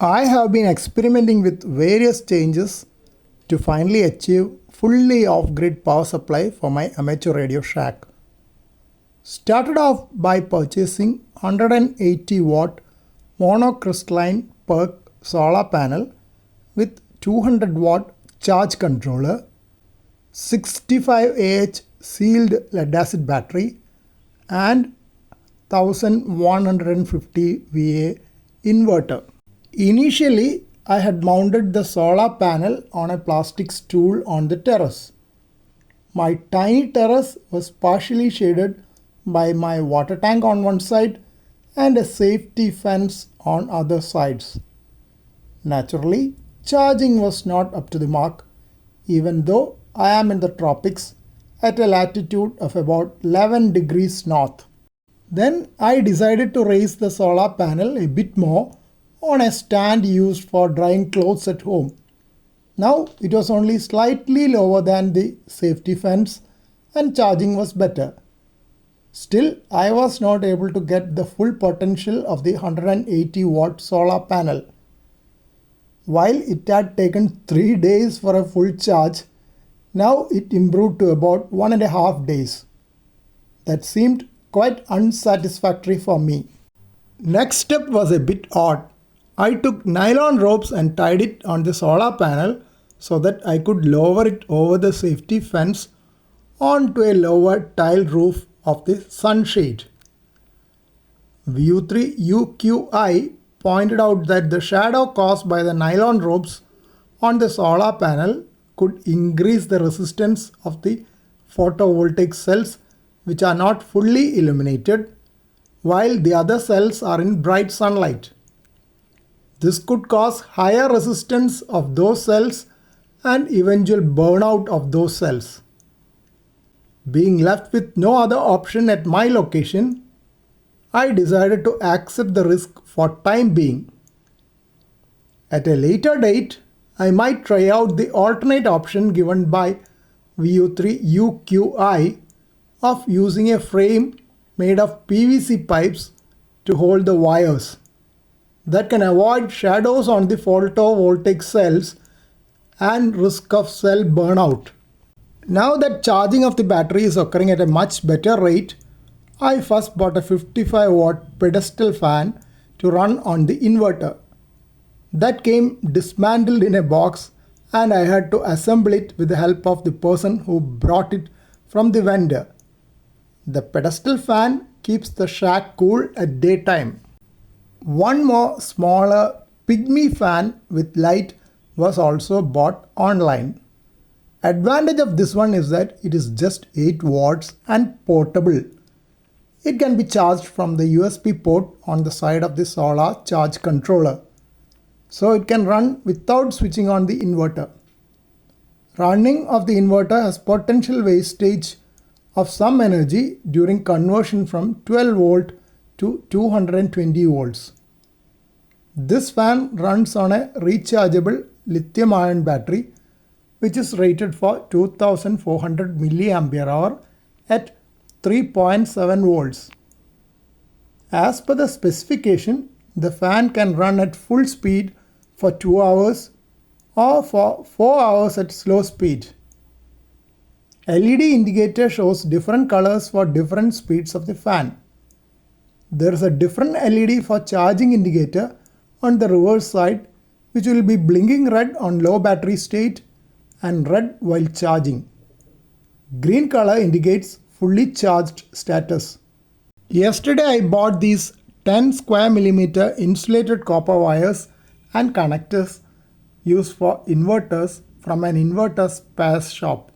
I have been experimenting with various changes to finally achieve fully off-grid power supply for my amateur Radio Shack. Started off by purchasing 180 watt monocrystalline PERC solar panel with 200 watt charge controller, 65 Ah sealed lead acid battery and 1150 VA inverter. Initially, I had mounted the solar panel on a plastic stool on the terrace. My tiny terrace was partially shaded by my water tank on one side and a safety fence on other sides. Naturally, charging was not up to the mark, even though I am in the tropics at a latitude of about 11 degrees north. Then I decided to raise the solar panel a bit more on a stand used for drying clothes at home. Now it was only slightly lower than the safety fence and charging was better. Still, I was not able to get the full potential of the 180 watt solar panel. While it had taken 3 days for a full charge, now it improved to about 1.5 days. That seemed quite unsatisfactory for me. Next step was a bit odd. I took nylon ropes and tied it on the solar panel so that I could lower it over the safety fence onto a lower tile roof of the sunshade. View3UQI pointed out that the shadow caused by the nylon ropes on the solar panel could increase the resistance of the photovoltaic cells, which are not fully illuminated, while the other cells are in bright sunlight. This could cause higher resistance of those cells and eventual burnout of those cells. Being left with no other option at my location, I decided to accept the risk for time being. At a later date, I might try out the alternate option given by VU3UQI of using a frame made of PVC pipes to hold the wires. That can avoid shadows on the photovoltaic cells and risk of cell burnout. Now that charging of the battery is occurring at a much better rate, I first bought a 55 watt pedestal fan to run on the inverter. That came dismantled in a box and I had to assemble it with the help of the person who brought it from the vendor. The pedestal fan keeps the shack cool at daytime. One more smaller pygmy fan with light was also bought online. Advantage of this one is that it is just 8 watts and portable. It can be charged from the USB port on the side of the solar charge controller. So it can run without switching on the inverter. Running of the inverter has potential wastage of some energy during conversion from 12 volt to 220 volts. This fan runs on a rechargeable lithium-ion battery which is rated for 2400 mAh at 3.7 volts. As per the specification, the fan can run at full speed for 2 hours or for 4 hours at slow speed. LED indicator shows different colors for different speeds of the fan. There is a different LED for charging indicator on the reverse side which will be blinking red on low battery state and red while charging. Green color indicates fully charged status. Yesterday I bought these 10 square millimeter insulated copper wires and connectors used for inverters from an inverter spares shop.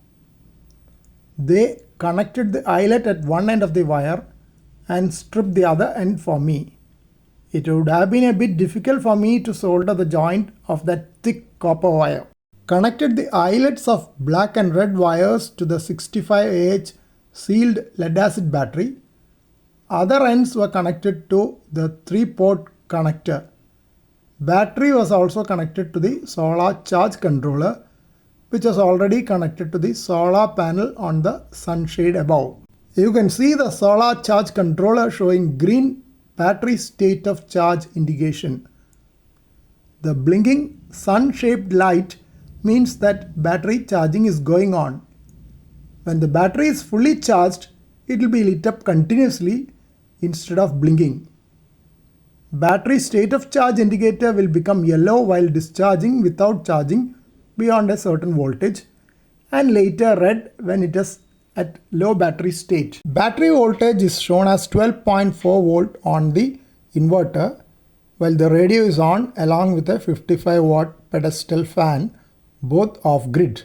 They connected the eyelet at one end of the wire and stripped the other end for me. It would have been a bit difficult for me to solder the joint of that thick copper wire. Connected the eyelets of black and red wires to the 65 Ah sealed lead acid battery. Other ends were connected to the 3-port connector. Battery was also connected to the solar charge controller, which was already connected to the solar panel on the sunshade above. You can see the solar charge controller showing green battery state of charge indication. The blinking sun-shaped light means that battery charging is going on. When the battery is fully charged, it will be lit up continuously instead of blinking. Battery state of charge indicator will become yellow while discharging without charging beyond a certain voltage, and later red when it is at low battery state. Battery voltage is shown as 12.4 volt on the inverter, while the radio is on along with a 55 watt pedestal fan, both off grid.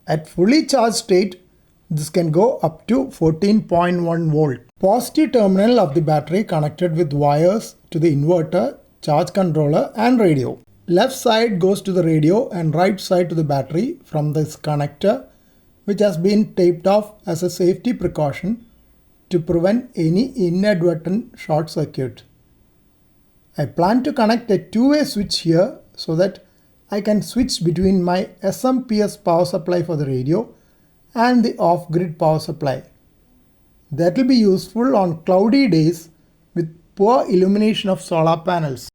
At fully charged state, this can go up to 14.1 volt. Positive terminal of the battery connected with wires to the inverter, charge controller and radio. Left side goes to the radio and right side to the battery from this connector, which has been taped off as a safety precaution to prevent any inadvertent short circuit. I plan to connect a two-way switch here so that I can switch between my SMPS power supply for the radio and the off-grid power supply. That will be useful on cloudy days with poor illumination of solar panels.